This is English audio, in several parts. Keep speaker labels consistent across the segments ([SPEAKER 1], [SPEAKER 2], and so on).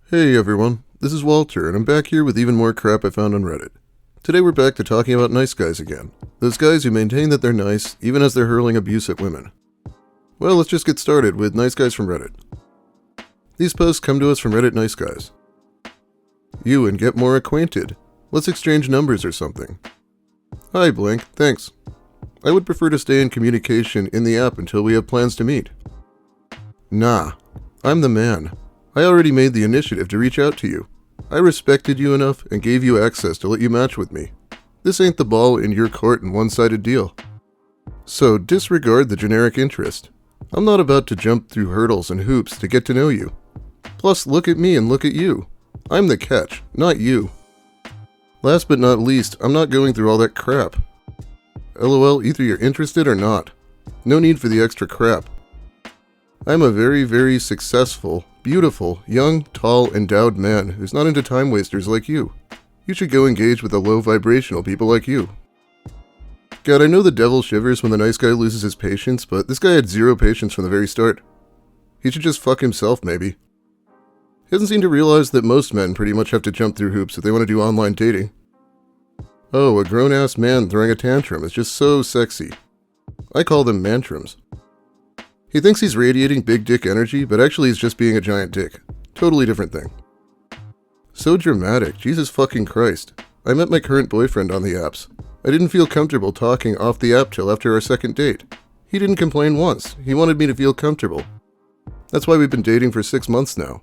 [SPEAKER 1] Hey everyone, this is Walter, and I'm back here with even more crap I found on Reddit. Today we're back to talking about nice guys again. Those guys who maintain that they're nice, even as they're hurling abuse at women. Well, let's just get started with nice guys from Reddit. These posts come to us from Reddit Nice Guys. You and get more acquainted. Let's exchange numbers or something. Hi Blank, thanks. I would prefer to stay in communication in the app until we have plans to meet. Nah, I'm the man. I already made the initiative to reach out to you. I respected you enough and gave you access to let you match with me. This ain't the ball in your court and one-sided deal. So disregard the generic interest. I'm not about to jump through hurdles and hoops to get to know you. Plus, look at me and look at you. I'm the catch, not you. Last but not least, I'm not going through all that crap. LOL, either you're interested or not. No need for the extra crap. I'm a very, very successful, beautiful, young, tall, endowed man who's not into time wasters like you. You should go engage with the low vibrational people like you. God, I know the devil shivers when the nice guy loses his patience, but this guy had zero patience from the very start. He should just fuck himself, maybe. He doesn't seem to realize that most men pretty much have to jump through hoops if they want to do online dating. Oh, a grown-ass man throwing a tantrum is just so sexy. I call them mantrums. He thinks he's radiating big dick energy, but actually he's just being a giant dick. Totally different thing. So dramatic, Jesus fucking Christ. I met my current boyfriend on the apps. I didn't feel comfortable talking off the app till after our second date. He didn't complain once. He wanted me to feel comfortable. That's why we've been dating for 6 months now.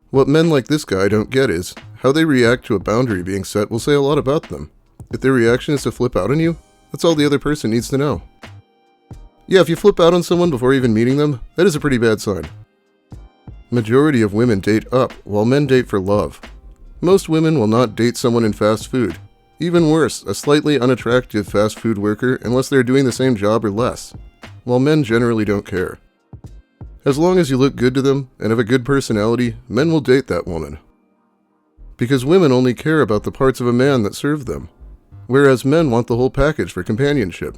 [SPEAKER 1] What men like this guy don't get is, how they react to a boundary being set will say a lot about them. If their reaction is to flip out on you, that's all the other person needs to know. Yeah, if you flip out on someone before even meeting them, that is a pretty bad sign. Majority of women date up, while men date for love. Most women will not date someone in fast food. Even worse, a slightly unattractive fast food worker unless they're doing the same job or less, while men generally don't care. As long as you look good to them and have a good personality, men will date that woman. Because women only care about the parts of a man that serve them, whereas men want the whole package for companionship.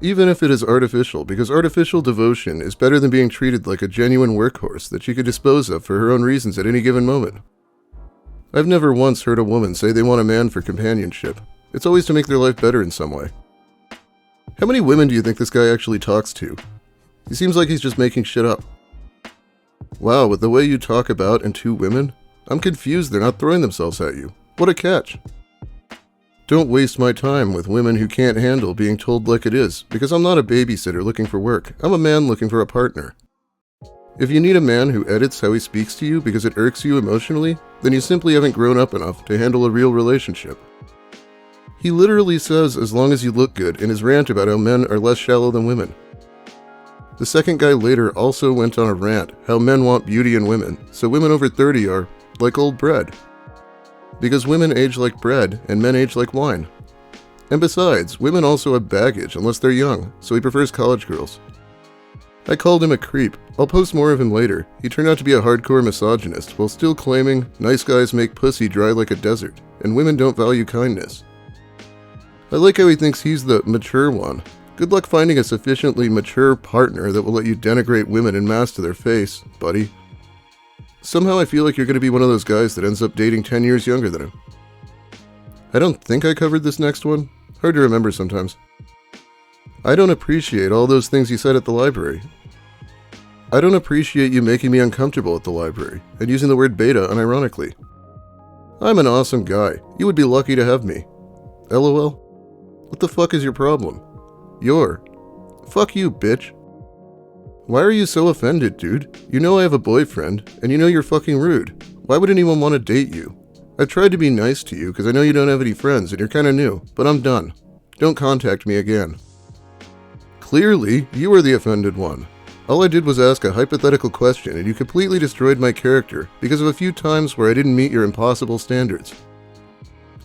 [SPEAKER 1] Even if it is artificial, because artificial devotion is better than being treated like a genuine workhorse that she could dispose of for her own reasons at any given moment. I've never once heard a woman say they want a man for companionship. It's always to make their life better in some way. How many women do you think this guy actually talks to? He seems like he's just making shit up. Wow, with the way you talk about and to women, I'm confused they're not throwing themselves at you. What a catch. Don't waste my time with women who can't handle being told like it is, because I'm not a babysitter looking for work. I'm a man looking for a partner. If you need a man who edits how he speaks to you because it irks you emotionally, then you simply haven't grown up enough to handle a real relationship. He literally says as long as you look good in his rant about how men are less shallow than women. The second guy later also went on a rant how men want beauty in women, so women over 30 are like old bread. Because women age like bread, and men age like wine. And besides, women also have baggage unless they're young, so he prefers college girls. I called him a creep. I'll post more of him later. He turned out to be a hardcore misogynist, while still claiming nice guys make pussy dry like a desert, and women don't value kindness. I like how he thinks he's the mature one. Good luck finding a sufficiently mature partner that will let you denigrate women en masse to their face, buddy. Somehow I feel like you're going to be one of those guys that ends up dating 10 years younger than him. I don't think I covered this next one. Hard to remember sometimes. I don't appreciate all those things you said at the library. I don't appreciate you making me uncomfortable at the library, and using the word beta unironically. I'm an awesome guy. You would be lucky to have me. LOL? What the fuck is your problem? Fuck you, bitch. Why are you so offended, dude? You know I have a boyfriend, and you know you're fucking rude. Why would anyone want to date you? I've tried to be nice to you because I know you don't have any friends and you're kinda new, but I'm done. Don't contact me again. Clearly, you are the offended one. All I did was ask a hypothetical question and you completely destroyed my character because of a few times where I didn't meet your impossible standards.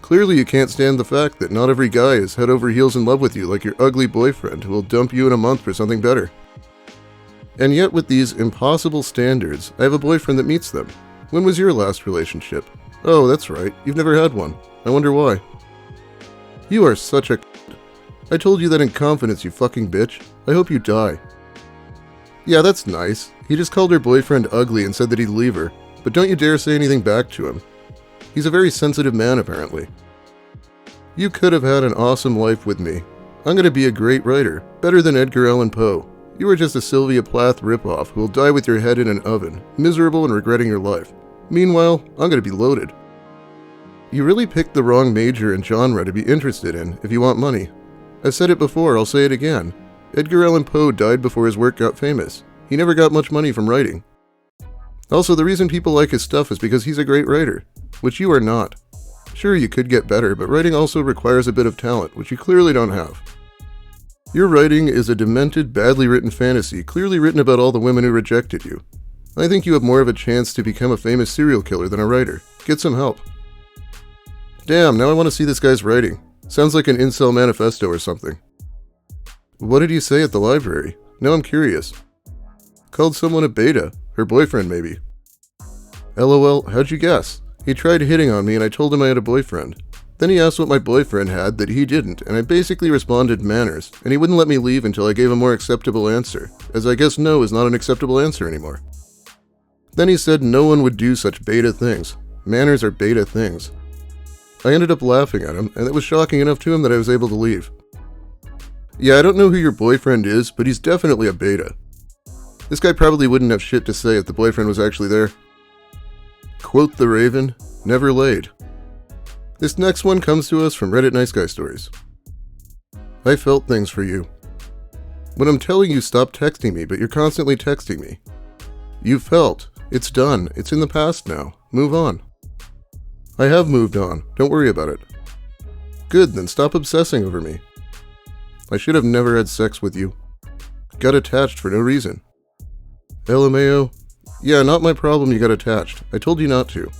[SPEAKER 1] Clearly you can't stand the fact that not every guy is head over heels in love with you like your ugly boyfriend who will dump you in a month for something better. And yet with these impossible standards, I have a boyfriend that meets them. When was your last relationship? Oh, that's right, you've never had one. I wonder why. You are such a I told you that in confidence, you fucking bitch. I hope you die. Yeah, that's nice. He just called her boyfriend ugly and said that he'd leave her. but don't you dare say anything back to him. He's a very sensitive man, apparently. You could have had an awesome life with me. I'm going to be a great writer, better than Edgar Allan Poe. You are just a Sylvia Plath ripoff who will die with your head in an oven, miserable and regretting your life. Meanwhile, I'm going to be loaded. You really picked the wrong major and genre to be interested in if you want money. I've said it before, I'll say it again. Edgar Allan Poe died before his work got famous. He never got much money from writing. Also, the reason people like his stuff is because he's a great writer, which you are not. Sure, you could get better, but writing also requires a bit of talent, which you clearly don't have. Your writing is a demented, badly written fantasy, clearly written about all the women who rejected you. I think you have more of a chance to become a famous serial killer than a writer. Get some help. Damn, now I want to see this guy's writing. Sounds like an incel manifesto or something. What did you say at the library? Now I'm curious. Called someone a beta. Her boyfriend, maybe. LOL, how'd you guess? He tried hitting on me and I told him I had a boyfriend. Then he asked what my boyfriend had that he didn't, and I basically responded manners, and he wouldn't let me leave until I gave a more acceptable answer, as I guess no is not an acceptable answer anymore. Then he said no one would do such beta things. Manners are beta things. I ended up laughing at him, and it was shocking enough to him that I was able to leave. Yeah, I don't know who your boyfriend is, but he's definitely a beta. This guy probably wouldn't have shit to say if the boyfriend was actually there. Quote the Raven, never laid. This next one comes to us from Reddit Nice Guy Stories. I felt things for you. When I'm telling you stop texting me, but you're constantly texting me. You felt. It's done. It's in the past now. Move on. I have moved on. Don't worry about it. Good, then stop obsessing over me. I should have never had sex with you. Got attached for no reason. LMAO. Yeah, not my problem you got attached. I told you not to.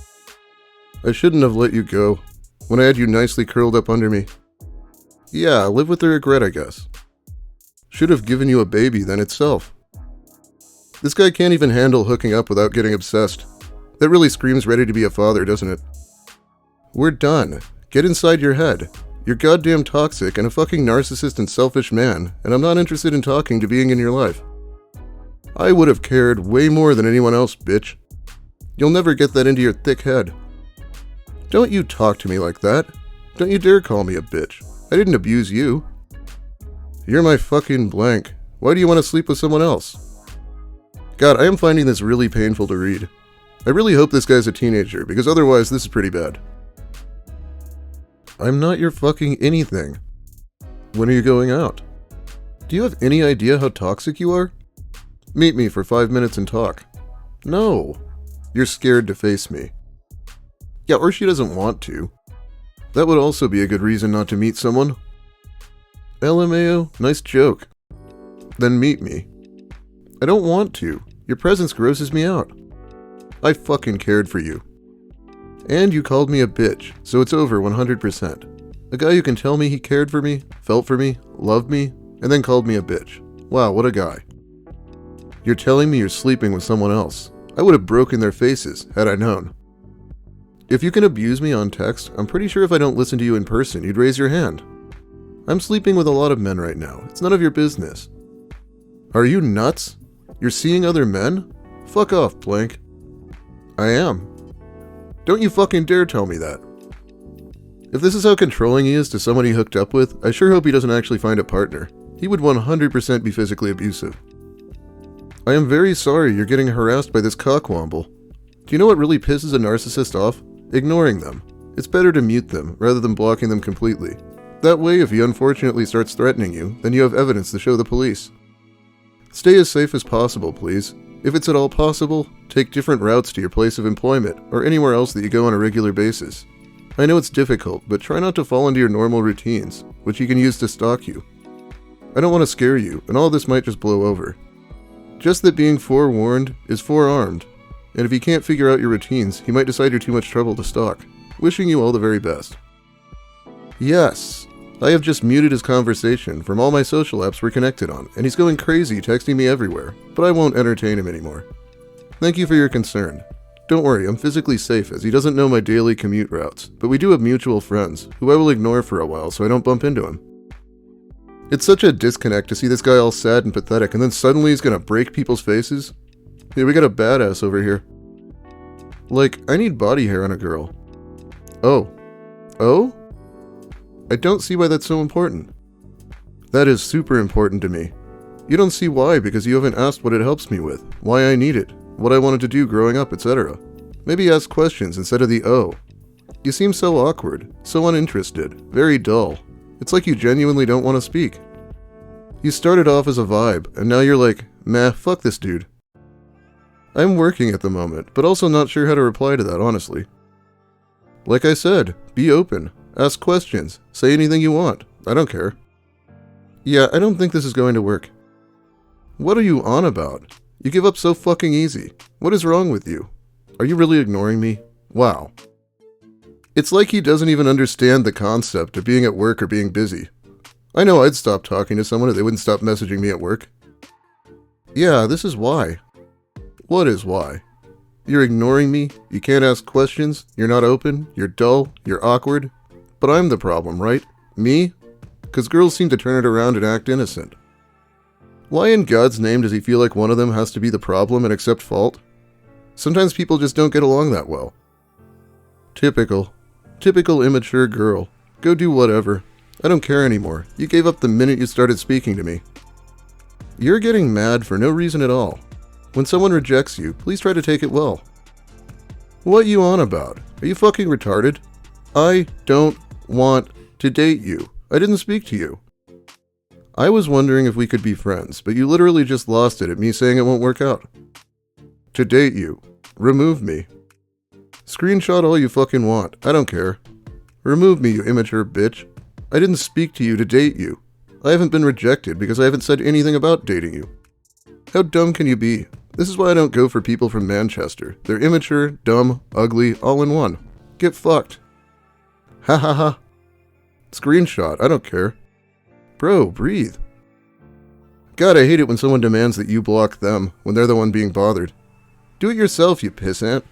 [SPEAKER 1] I shouldn't have let you go. When I had you nicely curled up under me. Yeah, live with the regret, I guess. Should have given you a baby then itself. This guy can't even handle hooking up without getting obsessed. That really screams ready to be a father, doesn't it? We're done. Get inside your head. You're goddamn toxic and a fucking narcissist and selfish man, and I'm not interested in talking to being in your life. I would have cared way more than anyone else, bitch. You'll never get that into your thick head. Don't you talk to me like that. Don't you dare call me a bitch. I didn't abuse you. You're my fucking blank. Why do you want to sleep with someone else? God, I am finding this really painful to read. I really hope this guy's a teenager, because otherwise this is pretty bad. I'm not your fucking anything. When are you going out? Do you have any idea how toxic you are? Meet me for 5 minutes and talk. No. You're scared to face me. Yeah, or she doesn't want to. That would also be a good reason not to meet someone. LMAO, nice joke. Then meet me. I don't want to. Your presence grosses me out. I fucking cared for you. And you called me a bitch, so it's over 100%. A guy who can tell me he cared for me, felt for me, loved me, and then called me a bitch. Wow, what a guy. You're telling me you're sleeping with someone else. I would have broken their faces, had I known. If you can abuse me on text, I'm pretty sure if I don't listen to you in person, you'd raise your hand. I'm sleeping with a lot of men right now. It's none of your business. Are you nuts? You're seeing other men? Fuck off, blank. I am. Don't you fucking dare tell me that. If this is how controlling he is to someone he hooked up with, I sure hope he doesn't actually find a partner. He would 100% be physically abusive. I am very sorry you're getting harassed by this cockwomble. Do you know what really pisses a narcissist off? Ignoring them. It's better to mute them, rather than blocking them completely. That way, if he unfortunately starts threatening you, then you have evidence to show the police. Stay as safe as possible, please. If it's at all possible, take different routes to your place of employment, or anywhere else that you go on a regular basis. I know it's difficult, but try not to fall into your normal routines, which he can use to stalk you. I don't want to scare you, and all this might just blow over. Just that being forewarned is forearmed, and if he can't figure out your routines, he might decide you're too much trouble to stalk. Wishing you all the very best. Yes, I have just muted his conversation from all my social apps we're connected on, and he's going crazy texting me everywhere, but I won't entertain him anymore. Thank you for your concern. Don't worry, I'm physically safe as he doesn't know my daily commute routes, but we do have mutual friends, who I will ignore for a while so I don't bump into him. It's such a disconnect to see this guy all sad and pathetic, and then suddenly he's gonna break people's faces. Yeah, we got a badass over here. Like, I need body hair on a girl. Oh. Oh? I don't see why that's so important. That is super important to me. You don't see why because you haven't asked what it helps me with, why I need it, what I wanted to do growing up, etc. Maybe ask questions instead of the oh. You seem so awkward, so uninterested, very dull. It's like you genuinely don't want to speak. You started off as a vibe, and now you're like, meh, fuck this dude. I'm working at the moment, but also not sure how to reply to that, honestly. Like I said, be open, ask questions, say anything you want, I don't care. Yeah, I don't think this is going to work. What are you on about? You give up so fucking easy. What is wrong with you? Are you really ignoring me? Wow. It's like he doesn't even understand the concept of being at work or being busy. I know I'd stop talking to someone if they wouldn't stop messaging me at work. Yeah, this is why. What is why? You're ignoring me, you can't ask questions, you're not open, you're dull, you're awkward. But I'm the problem, right? Me? 'Cause girls seem to turn it around and act innocent. Why in God's name does he feel like one of them has to be the problem and accept fault? Sometimes people just don't get along that well. Typical immature girl. Go do whatever. I don't care anymore. You gave up the minute you started speaking to me. You're getting mad for no reason at all. When someone rejects you, please try to take it well. What you on about? Are you fucking retarded? I don't want to date you. I didn't speak to you. I was wondering if we could be friends, but you literally just lost it at me saying it won't work out. To date you. Remove me. Screenshot all you fucking want. I don't care. Remove me, you immature bitch. I didn't speak to you to date you. I haven't been rejected because I haven't said anything about dating you. How dumb can you be? This is why I don't go for people from Manchester. They're immature, dumb, ugly, all in one. Get fucked. Ha ha ha. Screenshot, I don't care. Bro, breathe. God, I hate it when someone demands that you block them when they're the one being bothered. Do it yourself, you pissant.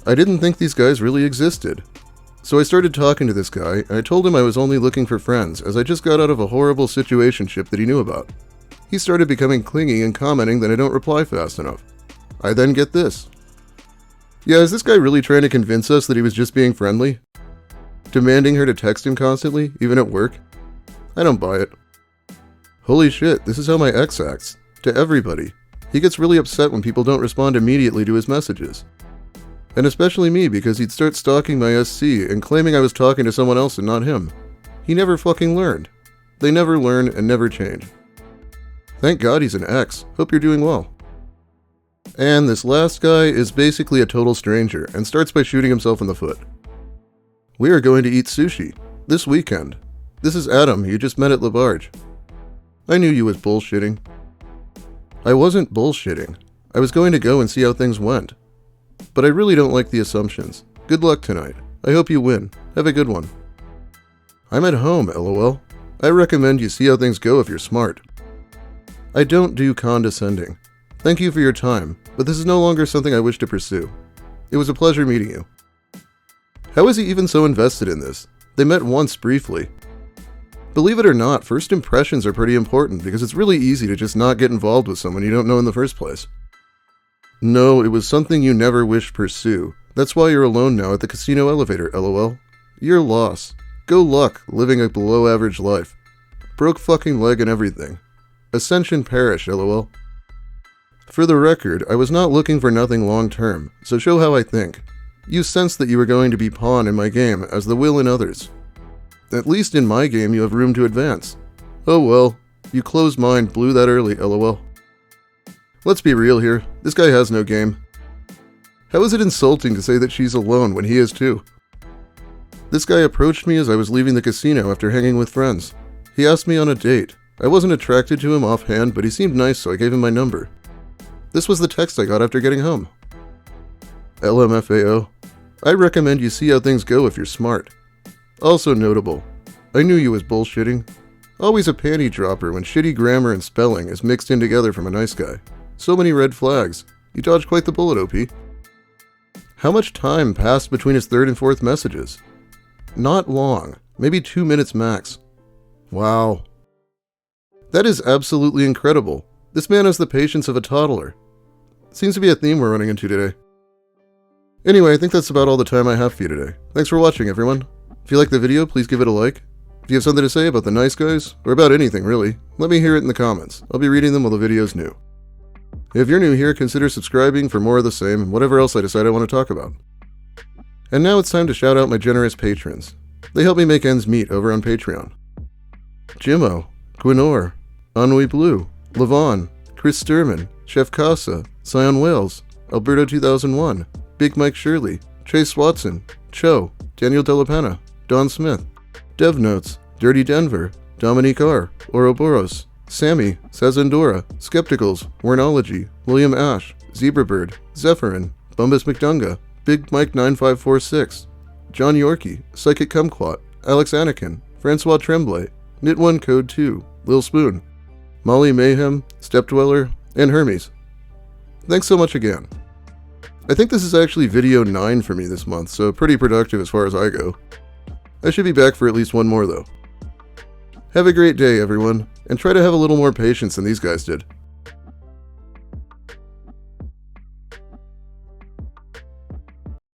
[SPEAKER 1] I didn't think these guys really existed. So I started talking to this guy, and I told him I was only looking for friends, as I just got out of a horrible situationship that he knew about. He started becoming clingy and commenting that I don't reply fast enough. I then get this. Yeah, is this guy really trying to convince us that he was just being friendly? Demanding her to text him constantly, even at work? I don't buy it. Holy shit, this is how my ex acts. To everybody. He gets really upset when people don't respond immediately to his messages. And especially me, because he'd start stalking my SC and claiming I was talking to someone else and not him. He never fucking learned. They never learn and never change. Thank God he's an ex. Hope you're doing well. And this last guy is basically a total stranger and starts by shooting himself in the foot. We are going to eat sushi. This weekend. This is Adam, you just met at Labarge. I knew you was bullshitting. I wasn't bullshitting. I was going to go and see how things went. But I really don't like the assumptions. Good luck tonight. I hope you win. Have a good one. I'm at home, lol. I recommend you see how things go if you're smart. I don't do condescending. Thank you for your time, but this is no longer something I wish to pursue. It was a pleasure meeting you. How is he even so invested in this? They met once briefly. Believe it or not, first impressions are pretty important because it's really easy to just not get involved with someone you don't know in the first place. No, it was something you never wished pursue. That's why you're alone now at the casino elevator, lol. Your loss. Go luck, living a below average life. Broke fucking leg and everything. Ascension Parish, lol. For the record, I was not looking for nothing long term, so show how I think. You sensed that you were going to be pawn in my game as the will in others. At least in my game you have room to advance. Oh well, you closed mind blew that early, lol. Let's be real here, this guy has no game. How is it insulting to say that she's alone when he is too? This guy approached me as I was leaving the casino after hanging with friends. He asked me on a date. I wasn't attracted to him offhand, but he seemed nice, so I gave him my number. This was the text I got after getting home. LMFAO. I recommend you see how things go if you're smart. Also notable, I knew you was bullshitting. Always a panty dropper when shitty grammar and spelling is mixed in together from a nice guy. So many red flags. You dodged quite the bullet, OP. How much time passed between his third and fourth messages? Not long. Maybe 2 minutes max. Wow. That is absolutely incredible. This man has the patience of a toddler. Seems to be a theme we're running into today. Anyway, I think that's about all the time I have for you today. Thanks for watching, everyone. If you liked the video, please give it a like. If you have something to say about the nice guys, or about anything really, let me hear it in the comments. I'll be reading them while the video's new. If you're new here, consider subscribing for more of the same and whatever else I decide I want to talk about. And now it's time to shout out my generous patrons. They help me make ends meet over on Patreon. Jimmo, Gwenor, Ennui Blue, Levon, Chris Sturman, Chef Casa, Sion Wales, Alberto 2001, Big Mike Shirley, Chase Watson, Cho, Daniel Delapena, Don Smith, Dev Notes, Dirty Denver, Dominique R., Ouroboros, Sammy, Sazandora, Skepticals, Wernology, William Ash, Zebrabird, Zephyrin, Bumbus McDunga, Big Mike 9546, John Yorkie, Psychic Kumquat, Alex Anakin, Francois Tremblay, Knit1 Code 2, Lil Spoon, Molly Mayhem, Stepdweller, and Hermes. Thanks so much again. I think this is actually video 9 for me this month, so pretty productive as far as I go. I should be back for at least one more though. Have a great day, everyone, and try to have a little more patience than these guys did.